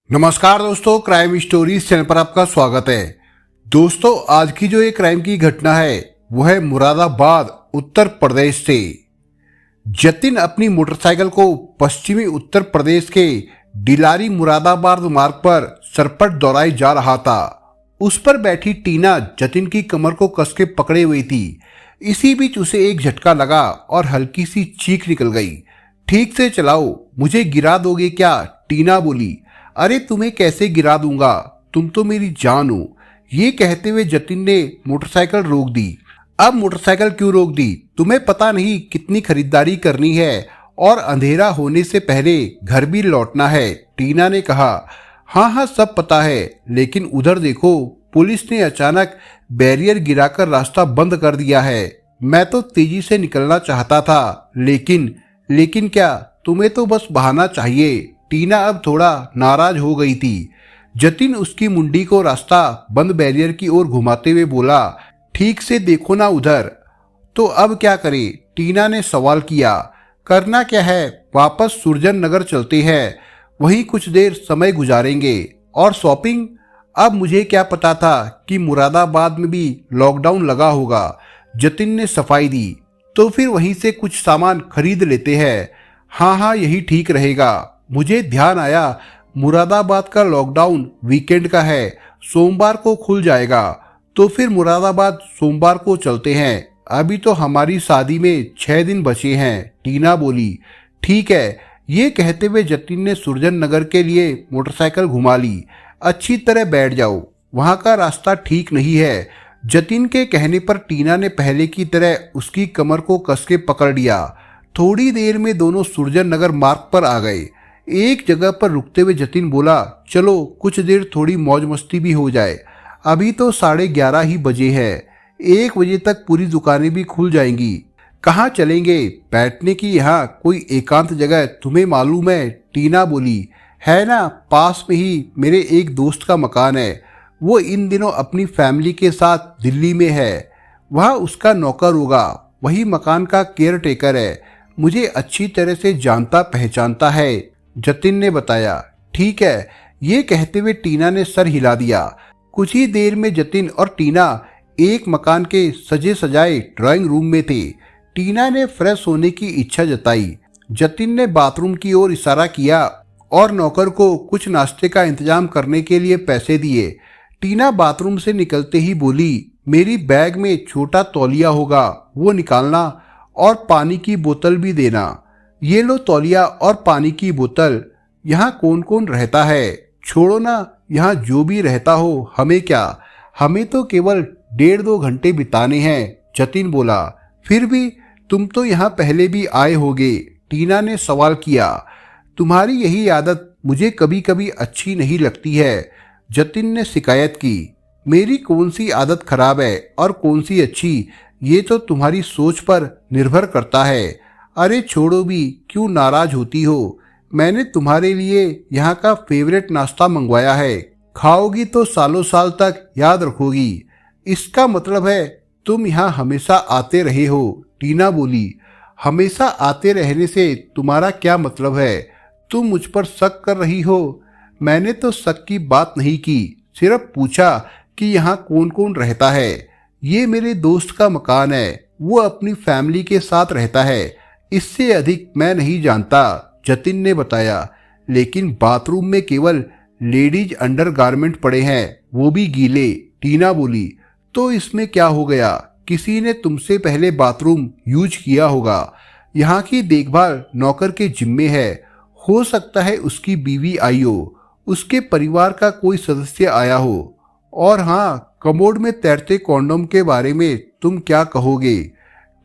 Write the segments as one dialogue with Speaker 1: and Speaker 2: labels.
Speaker 1: नमस्कार दोस्तों, crime stories channel पर आपका स्वागत है। दोस्तों, आज की जो एक क्राइम की घटना है वो है मुरादाबाद उत्तर प्रदेश से। जतिन अपनी मोटरसाइकिल को पश्चिमी उत्तर प्रदेश के डिलारी मुरादाबाद मार्ग पर सरपट दौड़ाई जा रहा था। उस पर बैठी टीना जतिन की कमर को कस के पकड़े हुई थी। इसी बीच उसे एक झटका लगा और हल्की सी चीख निकल गई। ठीक से चलाओ, मुझे गिरा दोगे क्या? टीना बोली। अरे तुम्हें कैसे गिरा दूंगा, तुम तो मेरी जान हो। ये कहते हुए जतिन ने मोटरसाइकिल रोक दी। अब मोटरसाइकिल क्यों रोक दी? तुम्हें पता नहीं कितनी खरीदारी करनी है और अंधेरा होने से पहले घर भी लौटना है, टीना ने कहा। हाँ हाँ, सब पता है, लेकिन उधर देखो, पुलिस ने अचानक बैरियर गिराकर रास्ता बंद कर दिया है। मैं तो तेजी से निकलना चाहता था, लेकिन क्या? तुम्हें तो बस बहाना चाहिए। टीना अब थोड़ा नाराज हो गई थी। जतिन उसकी मुंडी को रास्ता बंद बैरियर की ओर घुमाते हुए बोला, ठीक से देखो ना उधर। तो अब क्या करें? टीना ने सवाल किया। करना क्या है, वापस सुरजन नगर चलते हैं, वहीं कुछ देर समय गुजारेंगे। और शॉपिंग? अब मुझे क्या पता था कि मुरादाबाद में भी लॉकडाउन लगा होगा, जतिन ने सफाई दी। तो फिर वहीं से कुछ सामान खरीद लेते हैं। हाँ, यही ठीक रहेगा। मुझे ध्यान आया, मुरादाबाद का लॉकडाउन वीकेंड का है, सोमवार को खुल जाएगा। तो फिर मुरादाबाद सोमवार को चलते हैं। अभी तो हमारी शादी में 6 दिन बचे हैं, टीना बोली। ठीक है। ये कहते हुए जतिन ने सुरजन नगर के लिए मोटरसाइकिल घुमा ली। अच्छी तरह बैठ जाओ, वहाँ का रास्ता ठीक नहीं है। जतिन के कहने पर टीना ने पहले की तरह उसकी कमर को कस के पकड़ लिया। थोड़ी देर में दोनों सुरजन नगर मार्ग पर आ गए। एक जगह पर रुकते हुए जतिन बोला, चलो कुछ देर थोड़ी मौज मस्ती भी हो जाए। अभी तो 11:30 ही बजे हैं, 1 बजे तक पूरी दुकानें भी खुल जाएंगी। कहाँ चलेंगे? बैठने की यहाँ कोई एकांत जगह तुम्हें मालूम है? टीना बोली। है ना, पास में ही मेरे एक दोस्त का मकान है। वो इन दिनों अपनी फैमिली के साथ दिल्ली में है। वहाँ उसका नौकर होगा, वही मकान का केयर टेकर है। मुझे अच्छी तरह से जानता पहचानता है, जतिन ने बताया। ठीक है। ये कहते हुए टीना ने सर हिला दिया। कुछ ही देर में जतिन और टीना एक मकान के सजे सजाए ड्राइंग रूम में थे। टीना ने फ्रेश होने की इच्छा जताई। जतिन ने बाथरूम की ओर इशारा किया और नौकर को कुछ नाश्ते का इंतजाम करने के लिए पैसे दिए। टीना बाथरूम से निकलते ही बोली, मेरी बैग में छोटा तौलिया होगा, वो निकालना और पानी की बोतल भी देना। ये लो तौलिया और पानी की बोतल। यहाँ कौन कौन रहता है? छोड़ो ना, यहाँ जो भी रहता हो, हमें क्या? हमें तो केवल 1.5-2 घंटे बिताने हैं, जतिन बोला। फिर भी तुम तो यहाँ पहले भी आए होगे, टीना ने सवाल किया। तुम्हारी यही आदत मुझे कभी कभी अच्छी नहीं लगती है, जतिन ने शिकायत की। मेरी कौन सी आदत खराब है और कौन सी अच्छी, ये तो तुम्हारी सोच पर निर्भर करता है। अरे छोड़ो भी, क्यों नाराज होती हो? मैंने तुम्हारे लिए यहाँ का फेवरेट नाश्ता मंगवाया है, खाओगी तो सालों साल तक याद रखोगी। इसका मतलब है तुम यहाँ हमेशा आते रहे हो, टीना बोली। हमेशा आते रहने से तुम्हारा क्या मतलब है? तुम मुझ पर शक कर रही हो? मैंने तो शक की बात नहीं की, सिर्फ पूछा कि यहाँ कौन कौन रहता है। ये मेरे दोस्त का मकान है, वो अपनी फैमिली के साथ रहता है, इससे अधिक मैं नहीं जानता, जतिन ने बताया। लेकिन बाथरूम में केवल लेडीज अंडरगारमेंट पड़े हैं, वो भी गीले, टीना बोली। तो इसमें क्या हो गया? किसी ने तुमसे पहले बाथरूम यूज किया होगा। यहाँ की देखभाल नौकर के जिम्मे है। हो सकता है उसकी बीवी आई हो, उसके परिवार का कोई सदस्य आया हो। और हाँ, कमोड में तैरते कॉन्डोम के बारे में तुम क्या कहोगे?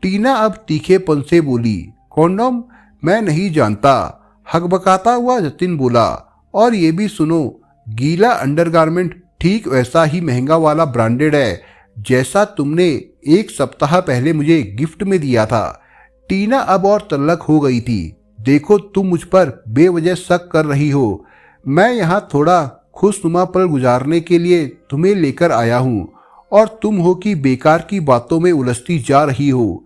Speaker 1: टीना अब तीखेपन से बोली। कॉन्डोम? मैं नहीं जानता, हकबकाता हुआ जतिन बोला। और ये भी सुनो, गीला अंडरगारमेंट ठीक वैसा ही महंगा वाला ब्रांडेड है जैसा तुमने 1 सप्ताह पहले मुझे गिफ्ट में दिया था। टीना अब और तल्लक हो गई थी। देखो, तुम मुझ पर बेवजह शक कर रही हो। मैं यहाँ थोड़ा खुशनुमा पल गुजारने के लिए तुम्हें लेकर आया हूँ और तुम हो कि बेकार की बातों में उलझती जा रही हो।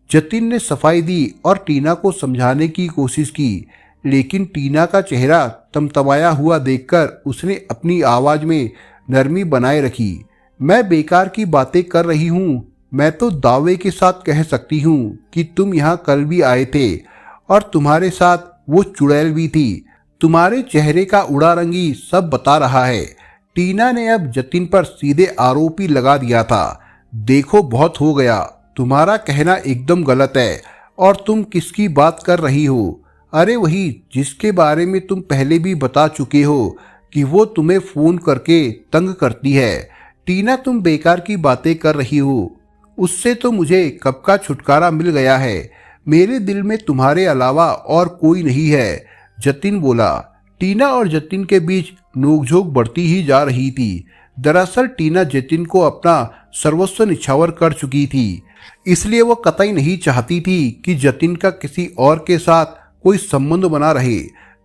Speaker 1: जतिन ने सफाई दी और टीना को समझाने की कोशिश की, लेकिन टीना का चेहरा तमतमाया हुआ देखकर उसने अपनी आवाज में नरमी बनाए रखी। मैं बेकार की बातें कर रही हूँ। मैं तो दावे के साथ कह सकती हूँ कि तुम यहाँ कल भी आए थे और तुम्हारे साथ वो चुड़ैल भी थी। तुम्हारे चेहरे का उड़ा रंगी सब बता रहा है। टीना ने अब जतिन पर सीधे आरोप ही लगा दिया था। देखो बहुत हो गया, तुम्हारा कहना एकदम गलत है। और तुम किसकी बात कर रही हो? अरे वही जिसके बारे में तुम पहले भी बता चुके हो कि वो तुम्हें फोन करके तंग करती है। टीना तुम बेकार की बातें कर रही हो, उससे तो मुझे कब का छुटकारा मिल गया है। मेरे दिल में तुम्हारे अलावा और कोई नहीं है, जतिन बोला। टीना और जतिन के बीच नोकझोंक बढ़ती ही जा रही थी। दरअसल टीना जतिन को अपना सर्वस्व निछावर कर चुकी थी, इसलिए वो कतई नहीं चाहती थी कि जतिन का किसी और के साथ कोई संबंध बना रहे।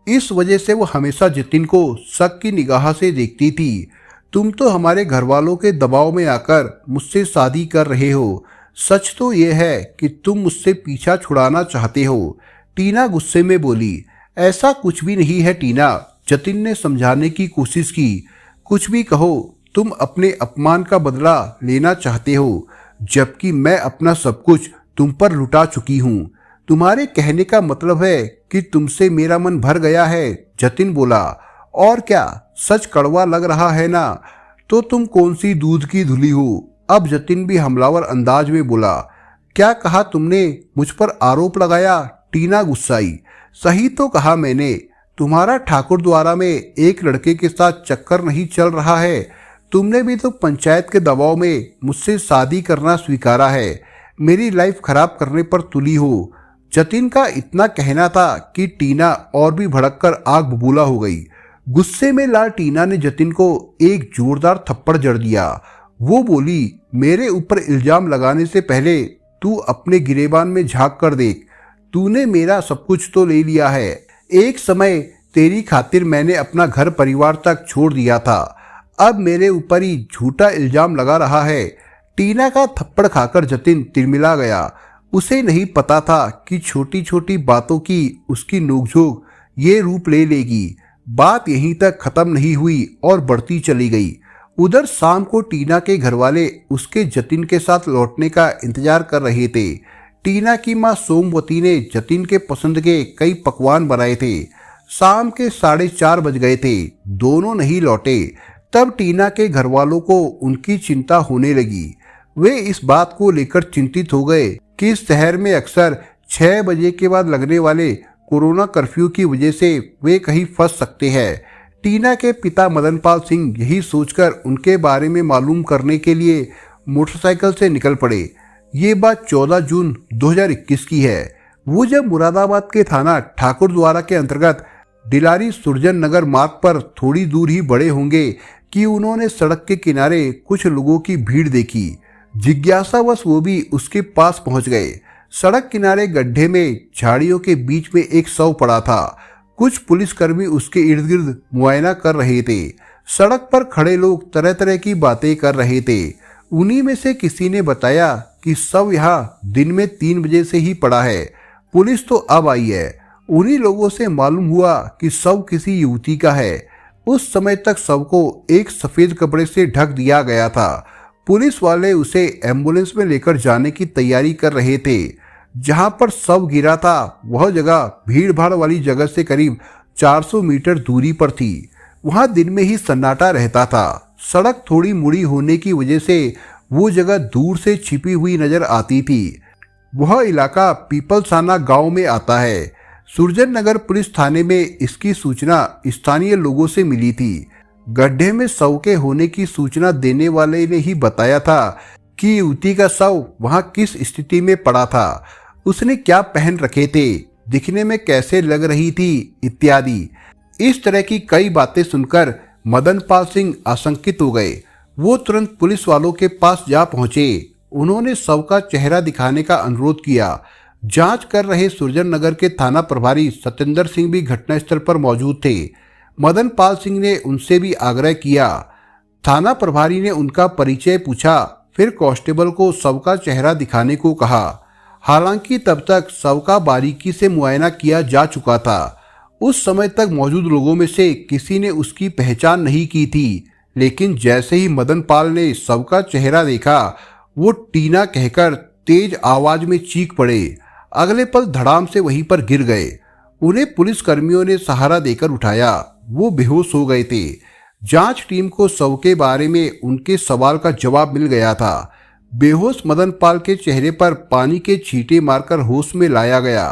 Speaker 1: इस वजह से वो हमेशा जतिन को शक की निगाह से देखती थी। तुम तो हमारे घर वालों के दबाव में आकर मुझसे शादी कर रहे हो। सच तो ये है कि तुम मुझसे पीछा छुड़ाना चाहते हो, टीना गुस्से में बोली। ऐसा कुछ भी नहीं है टीना, जतिन ने समझाने की कोशिश की। कुछ भी कहो, तुम अपने अपमान का बदला लेना चाहते हो, जबकि मैं अपना सब कुछ तुम पर लुटा चुकी हूँ। तुम्हारे कहने का मतलब है कि तुमसे मेरा मन भर गया है, जतिन बोला। और क्या, सच कड़वा लग रहा है ना? तो तुम कौन सी दूध की धुली हो? अब जतिन भी हमलावर अंदाज में बोला। क्या कहा तुमने? मुझ पर आरोप लगाया, टीना गुस्साई। सही तो कहा मैंने। तुम्हारा ठाकुर द्वारा में एक लड़के के साथ चक्कर नहीं चल रहा है। तुमने भी तो पंचायत के दबाव में मुझसे शादी करना स्वीकारा है। मेरी लाइफ खराब करने पर तुली हो। जतिन का इतना कहना था कि टीना और भी भड़ककर आग बबूला हो गई। गुस्से में लाल टीना ने जतिन को एक जोरदार थप्पड़ जड़ दिया। वो बोली, मेरे ऊपर इल्जाम लगाने से पहले तू अपने गिरेबान में झांक कर देख। तूने मेरा सब कुछ तो ले लिया है। एक समय तेरी खातिर मैंने अपना घर परिवार तक छोड़ दिया था। अब मेरे ऊपर ही झूठा इल्जाम लगा रहा है। टीना का थप्पड़ खाकर जतिन तिरमिला गया। उसे नहीं पता था कि छोटी छोटी बातों की उसकी नोकझोंक ये रूप ले लेगी। बात यहीं तक खत्म नहीं हुई और बढ़ती चली गई। उधर शाम को टीना के घरवाले उसके जतिन के साथ लौटने का इंतजार कर रहे थे। टीना की मां सोमवती ने जतिन के पसंद के कई पकवान बनाए थे। शाम के 4:30 बज गए थे, दोनों नहीं लौटे। तब टीना के घरवालों को उनकी चिंता होने लगी। वे इस बात को लेकर चिंतित हो गए कि इस शहर में अक्सर 6 बजे के बाद लगने वाले कोरोना कर्फ्यू की वजह से वे कहीं फंस सकते हैं। टीना के पिता मदनपाल सिंह यही सोचकर उनके बारे में मालूम करने के लिए मोटरसाइकिल से निकल पड़े। ये बात 14 जून 2021 की है। वो जब मुरादाबाद के थाना ठाकुर द्वारा के अंतर्गत डिलारी सुरजन नगर मार्ग पर थोड़ी दूर ही बड़े होंगे कि उन्होंने सड़क के किनारे कुछ लोगों की भीड़ देखी। जिज्ञासावश वो भी उसके पास पहुंच गए। सड़क किनारे गड्ढे में झाड़ियों के बीच में एक शव पड़ा था। कुछ पुलिसकर्मी उसके इर्द गिर्द मुआयना कर रहे थे। सड़क पर खड़े लोग तरह तरह की बातें कर रहे थे। उन्हीं में से किसी ने बताया कि शव यहाँ दिन में 3 बजे से ही पड़ा है। पुलिस तो अब आई है। उन्हीं लोगों से मालूम हुआ कि शव किसी युवती का है। उस समय तक शव को एक सफेद कपड़े से ढक दिया गया था। पुलिस वाले उसे एम्बुलेंस में लेकर जाने की तैयारी कर रहे थे। जहां पर शव गिरा था वह जगह भीड़ भाड़ वाली जगह से करीब 400 मीटर दूरी पर थी। वहां दिन में ही सन्नाटा रहता था। सड़क थोड़ी मुड़ी होने की वजह से वो जगह दूर से छिपी हुई नजर आती थी। वह इलाका पीपलसाना गांव में आता है। सुरजन नगर पुलिस थाने में इसकी सूचना स्थानीय लोगों से मिली थी। गड्ढे में शव के होने की सूचना देने वाले ने ही बताया था कि युवती का शव वहां किस स्थिति में पड़ा था, उसने क्या पहन रखे थे, दिखने में कैसे लग रही थी इत्यादि। इस तरह की कई बातें सुनकर मदनपाल सिंह आशंकित हो गए। वो तुरंत पुलिस वालों के पास जा पहुंचे। उन्होंने शव का चेहरा दिखाने का अनुरोध किया। जांच कर रहे सुरजन नगर के थाना प्रभारी सत्येंद्र सिंह भी घटनास्थल पर मौजूद थे। मदनपाल सिंह ने उनसे भी आग्रह किया। थाना प्रभारी ने उनका परिचय पूछा, फिर कांस्टेबल को शव का चेहरा दिखाने को कहा। हालांकि तब तक शव का बारीकी से मुआयना किया जा चुका था। उस समय तक मौजूद लोगों में से किसी ने उसकी पहचान नहीं की थी, लेकिन जैसे ही मदन पाल ने शव का चेहरा देखा, वो टीना कहकर तेज आवाज में चीख पड़े। अगले पल धड़ाम से वहीं पर गिर गए। उन्हें पुलिस कर्मियों ने सहारा देकर उठाया। वो बेहोश हो गए थे। जांच टीम को शव के बारे में उनके सवाल का जवाब मिल गया था। बेहोश मदन पाल के चेहरे पर पानी के छींटे मारकर होश में लाया गया।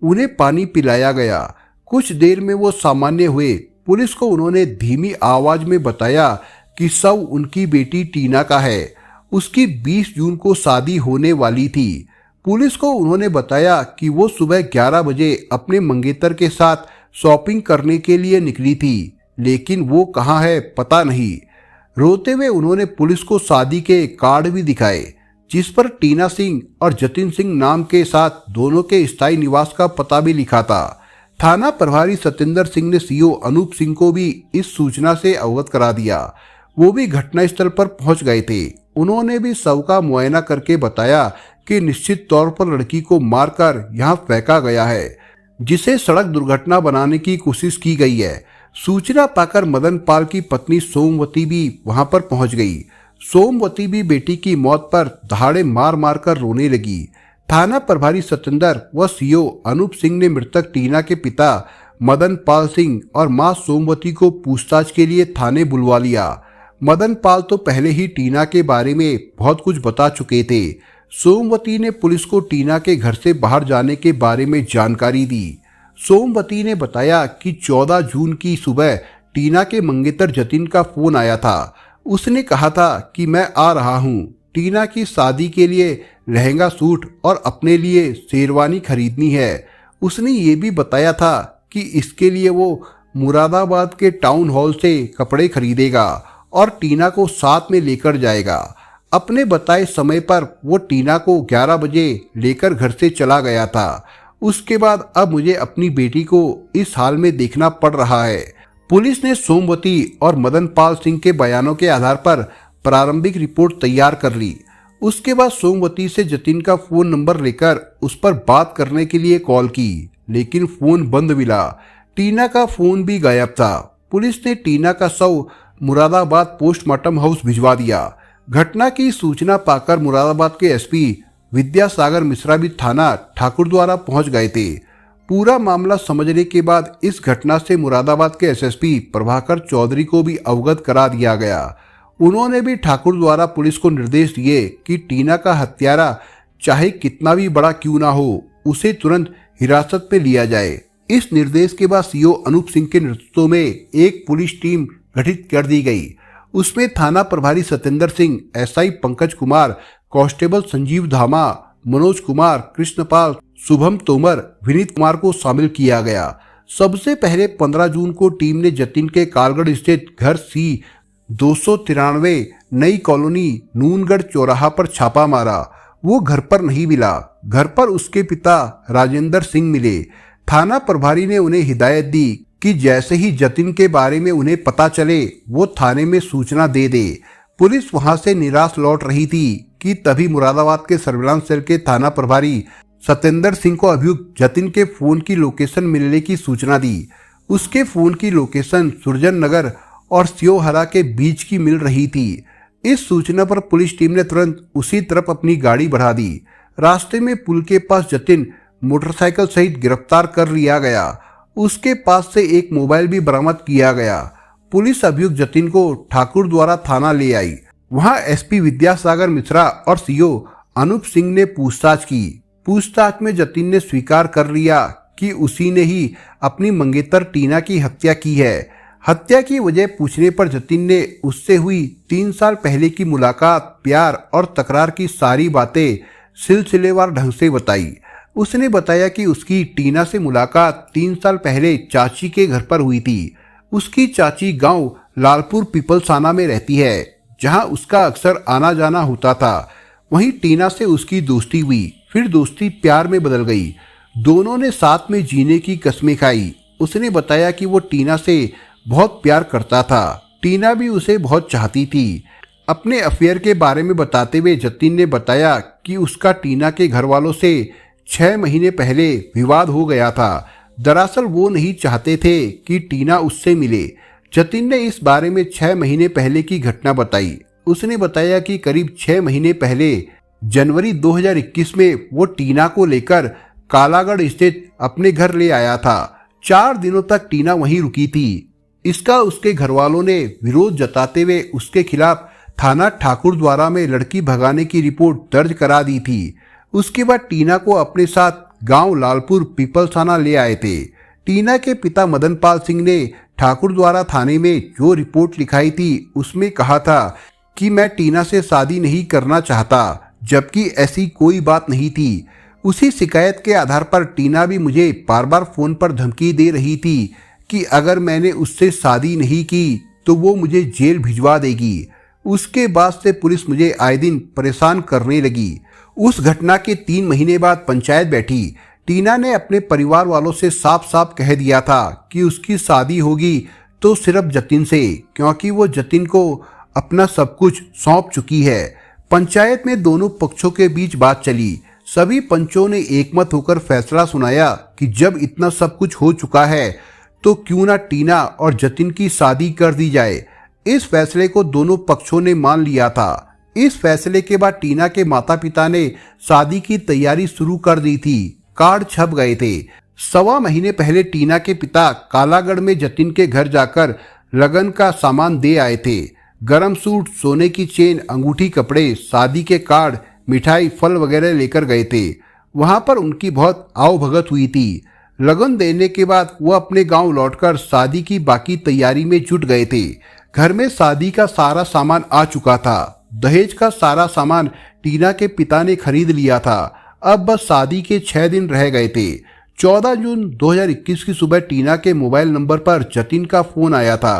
Speaker 1: उन्हें पानी पिलाया गया। कुछ देर में वो सामान्य हुए। पुलिस को उन्होंने धीमी आवाज में बताया कि शव उनकी बेटी टीना का है। उसकी 20 जून को शादी होने वाली थी। पुलिस को उन्होंने बताया कि वो सुबह 11 बजे अपने मंगेतर के साथ शॉपिंग करने के लिए निकली थी, लेकिन वो कहाँ है पता नहीं। रोते हुए उन्होंने पुलिस को शादी के कार्ड भी दिखाए, जिस पर टीना सिंह और जतिन सिंह नाम के साथ दोनों के स्थायी निवास का पता भी लिखा था। थाना प्रभारी सत्येंद्र सिंह ने सीओ अनूप सिंह को भी इस सूचना से अवगत करा दिया। वो भी घटनास्थल पर पहुंच गए थे। उन्होंने भी शव का मुआयना करके बताया कि निश्चित तौर पर लड़की को मारकर यहाँ फेंका गया है, जिसे सड़क दुर्घटना बनाने की कोशिश की गई है। सूचना पाकर मदन पाल की पत्नी सोमवती भी वहां पर पहुंच गई। सोमवती भी बेटी की मौत पर दहाड़े मार मार कर रोने लगी। थाना प्रभारी सत्येंद्र व सीओ अनूप सिंह ने मृतक टीना के पिता मदन पाल सिंह और मां सोमवती को पूछताछ के लिए थाने बुलवा लिया। मदन पाल तो पहले ही टीना के बारे में बहुत कुछ बता चुके थे। सोमवती ने पुलिस को टीना के घर से बाहर जाने के बारे में जानकारी दी। सोमवती ने बताया कि 14 जून की सुबह टीना के मंगेतर जतिन का फोन आया था। उसने कहा था कि मैं आ रहा हूँ। टीना की शादी के लिए लहंगा सूट और अपने लिए शेरवानी खरीदनी है। उसने ये भी बताया था कि इसके लिए वो मुरादाबाद के टाउन हॉल से कपड़े खरीदेगा और टीना को साथ में लेकर जाएगा। अपने बताए समय पर वो टीना को 11 बजे लेकर घर से चला गया था। उसके बाद अब मुझे अपनी बेटी को इस हाल में देखना पड़ रहा है। पुलिस ने सोमवती और मदन पाल सिंह के बयानों के आधार पर प्रारंभिक रिपोर्ट तैयार कर ली। उसके बाद सोमवती से जतिन का फोन नंबर लेकर उस पर बात करने के लिए कॉल की, लेकिन फोन बंद मिला। टीना का फोन भी गायब था। पुलिस ने टीना का शव मुरादाबाद पोस्टमार्टम हाउस भिजवा दिया। घटना की सूचना पाकर मुरादाबाद के एसपी विद्यासागर मिश्रा भी थाना ठाकुरद्वारा पहुंच गए थे। पूरा मामला समझने के बाद इस घटना से मुरादाबाद के एसएसपी प्रभाकर चौधरी को भी अवगत करा दिया गया। उन्होंने भी ठाकुरद्वारा पुलिस को निर्देश दिए कि टीना का हत्यारा चाहे कितना भी बड़ा क्यों ना हो, उसे तुरंत हिरासत में लिया जाए। इस निर्देश के बाद सीओ अनूप सिंह के नेतृत्व में एक पुलिस टीम गठित कर दी गई। उसमें थाना प्रभारी सत्येंद्र सिंह, एसआई पंकज कुमार, कांस्टेबल संजीव धामा, मनोज कुमार, कृष्णपाल, शुभम तोमर, विनीत कुमार को शामिल किया गया। सबसे पहले 15 जून को टीम ने जतिन के कालगढ़ स्थित घर सी 293 नई कॉलोनी नूनगढ़ चौराहा पर छापा मारा। वो घर पर नहीं मिला। घर पर उसके पिता राजेंद्र सिंह मिले। थाना प्रभारी ने उन्हें हिदायत दी कि जैसे ही जतिन के बारे में उन्हें पता चले वो थाने में सूचना दे दे। पुलिस वहां से निराश लौट रही थी कि तभी मुरादाबाद के सर्विलांस सेल के थाना प्रभारी सत्येंद्र सिंह को अभियुक्त जतिन के फोन की लोकेशन मिलने की सूचना दी। उसके फोन की लोकेशन सुरजन नगर और सियोहरा के बीच की मिल रही थी। इस सूचना पर पुलिस टीम ने तुरंत उसी तरफ अपनी गाड़ी बढ़ा दी। रास्ते में पुल के पास जतिन मोटरसाइकिल सहित गिरफ्तार कर लिया गया। उसके पास से एक मोबाइल भी बरामद किया गया। पुलिस अभियुक्त जतिन को ठाकुरद्वारा थाना ले आई। वहां एसपी विद्यासागर मिश्रा और सीओ अनूप सिंह ने पूछताछ की। पूछताछ में जतिन ने स्वीकार कर लिया कि उसी ने ही अपनी मंगेतर टीना की हत्या की है। हत्या की वजह पूछने पर जतिन ने उससे हुई 3 साल पहले की मुलाकात, प्यार और तकरार की सारी बातें सिलसिलेवार ढंग से बताई। उसने बताया कि उसकी टीना से मुलाकात 3 साल पहले चाची के घर पर हुई थी। उसकी चाची गांव लालपुर पीपलसाना में रहती है, जहां उसका अक्सर आना जाना होता था। वहीं टीना से उसकी दोस्ती हुई, फिर दोस्ती प्यार में बदल गई। दोनों ने साथ में जीने की कस्में खाई। उसने बताया कि वो टीना से बहुत प्यार करता था। टीना भी उसे बहुत चाहती थी। अपने अफेयर के बारे में बताते हुए जतिन ने बताया कि उसका टीना के घर वालों से 6 महीने पहले विवाद हो गया था। दरअसल वो नहीं चाहते थे कि टीना उससे मिले। जतिन ने इस बारे में 6 महीने पहले की घटना बताई। उसने बताया कि करीब 6 महीने पहले जनवरी 2021 में वो टीना को लेकर कालागढ़ स्थित अपने घर ले आया था। 4 दिनों तक टीना वहीं रुकी थी। इसका उसके घर वालों ने विरोध जताते हुए उसके खिलाफ थाना ठाकुरद्वारा में लड़की भगाने की रिपोर्ट दर्ज करा दी थी। उसके बाद टीना को अपने साथ गांव लालपुर पीपलसाना ले आए थे। टीना के पिता मदन पाल सिंह ने ठाकुरद्वारा थाने में जो रिपोर्ट लिखाई थी उसमें कहा था कि मैं टीना से शादी नहीं करना चाहता, जबकि ऐसी कोई बात नहीं थी। उसी शिकायत के आधार पर टीना भी मुझे बार बार फोन पर धमकी दे रही थी कि अगर मैंने उससे शादी नहीं की तो वो मुझे जेल भिजवा देगी। उसके बाद से पुलिस मुझे आए दिन परेशान करने लगी। उस घटना के 3 महीने बाद पंचायत बैठी। टीना ने अपने परिवार वालों से साफ साफ कह दिया था कि उसकी शादी होगी तो सिर्फ जतिन से, क्योंकि वो जतिन को अपना सब कुछ सौंप चुकी है। पंचायत में दोनों पक्षों के बीच बात चली। सभी पंचों ने एकमत होकर फैसला सुनाया कि जब इतना सब कुछ हो चुका है तो क्यों ना टीना और जतिन की शादी कर दी जाए। इस फैसले को दोनों पक्षों ने मान लिया था। इस फैसले के बाद टीना के माता पिता ने शादी की तैयारी शुरू कर दी थी। कार्ड छप गए थे। 1.25 महीने पहले टीना के पिता कालागढ़ में जतिन के घर जाकर लगन का सामान दे आए थे। गरम सूट, सोने की चेन, अंगूठी, कपड़े, शादी के कार्ड, मिठाई, फल वगैरह लेकर गए थे। वहां पर उनकी बहुत आवभगत हुई थी। लगन देने के बाद वो अपने गांव लौटकर शादी की बाकी तैयारी में जुट गए थे। घर में शादी का सारा सामान आ चुका था। दहेज का सारा सामान टीना के पिता ने खरीद लिया था। अब बस शादी के 6 दिन रह गए थे। 14 जून 2021 की सुबह टीना के मोबाइल नंबर पर जतिन का फोन आया था।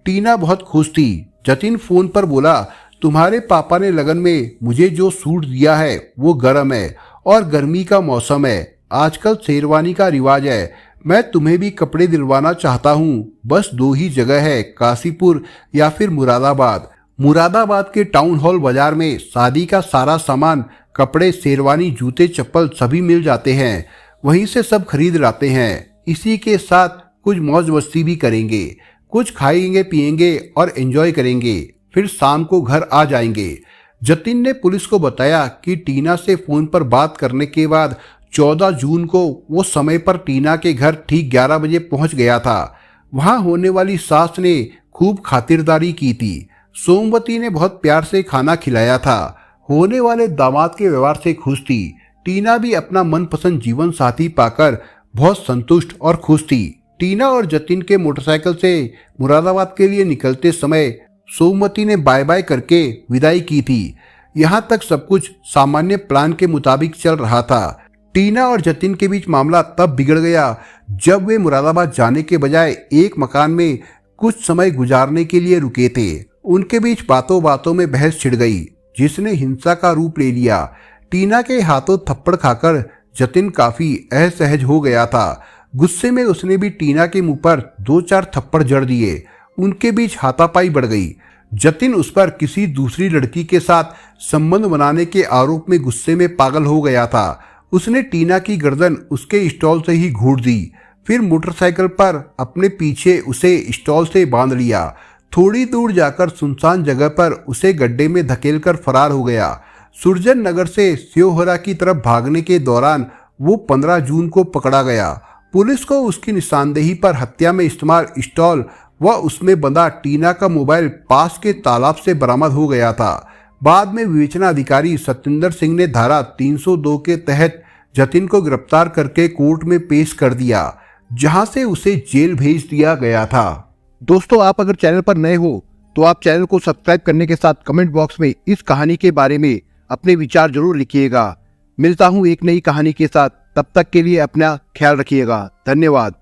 Speaker 1: टीना बहुत खुश थी। जतिन फोन पर बोला, तुम्हारे पापा ने लगन में मुझे जो सूट दिया है वो गर्म है और गर्मी का मौसम है। आजकल शेरवानी का रिवाज है। मैं तुम्हें भी कपड़े दिलवाना चाहता हूँ। बस 2 ही जगह है, काशीपुर या फिर मुरादाबाद। मुरादाबाद के टाउन हॉल बाजार में शादी का सारा सामान, कपड़े, शेरवानी, जूते, चप्पल सभी मिल जाते हैं। वहीं से सब खरीद लाते हैं। इसी के साथ कुछ मौज मस्ती भी करेंगे, कुछ खाएंगे पिएंगे और एंजॉय करेंगे, फिर शाम को घर आ जाएंगे। जतिन ने पुलिस को बताया कि टीना से फोन पर बात करने के बाद 14 जून को वो समय पर टीना के घर ठीक 11 बजे पहुंच गया था। वहां होने वाली सास ने खूब खातिरदारी की थी। सोमवती ने बहुत प्यार से खाना खिलाया था। होने वाले दामाद के व्यवहार से खुश थी। टीना भी अपना मनपसंद जीवन साथी पाकर बहुत संतुष्ट और खुश थी। टीना और जतिन के मोटरसाइकिल से मुरादाबाद के लिए निकलते समय सोमवती ने बाय बाय करके विदाई की थी। यहाँ तक सब कुछ सामान्य प्लान के मुताबिक चल रहा था। टीना और जतिन के बीच मामला तब बिगड़ गया जब वे मुरादाबाद जाने के बजाय एक मकान में कुछ समय गुजारने के लिए रुके थे। उनके बीच बातों बातों में बहस छिड़ गई, जिसने हिंसा का रूप ले लिया। टीना के हाथों थप्पड़ खाकर जतिन काफी असहज हो गया था। गुस्से में उसने भी टीना के मुंह पर 2-4 थप्पड़ जड़ दिए। उनके बीच हाथापाई बढ़ गई। जतिन उस पर किसी दूसरी लड़की के साथ संबंध बनाने के आरोप में गुस्से में पागल हो गया था। उसने टीना की गर्दन उसके स्टॉल से ही घूट दी, फिर मोटरसाइकिल पर अपने पीछे उसे स्टॉल से बांध लिया। थोड़ी दूर जाकर सुनसान जगह पर उसे गड्ढे में धकेलकर फरार हो गया। सुरजन नगर से श्योहरा की तरफ भागने के दौरान वो 15 जून को पकड़ा गया। पुलिस को उसकी निशानदेही पर हत्या में इस्तेमाल स्टॉल व उसमें बंधा टीना का मोबाइल पास के तालाब से बरामद हो गया था। बाद में विवेचना अधिकारी सत्येंद्र सिंह ने धारा 302 के तहत जतिन को गिरफ्तार करके कोर्ट में पेश कर दिया, जहां से उसे जेल भेज दिया गया था। दोस्तों, आप अगर चैनल पर नए हो तो आप चैनल को सब्सक्राइब करने के साथ कमेंट बॉक्स में इस कहानी के बारे में अपने विचार जरूर लिखिएगा। मिलता हूं एक नई कहानी के साथ, तब तक के लिए अपना ख्याल रखिएगा। धन्यवाद।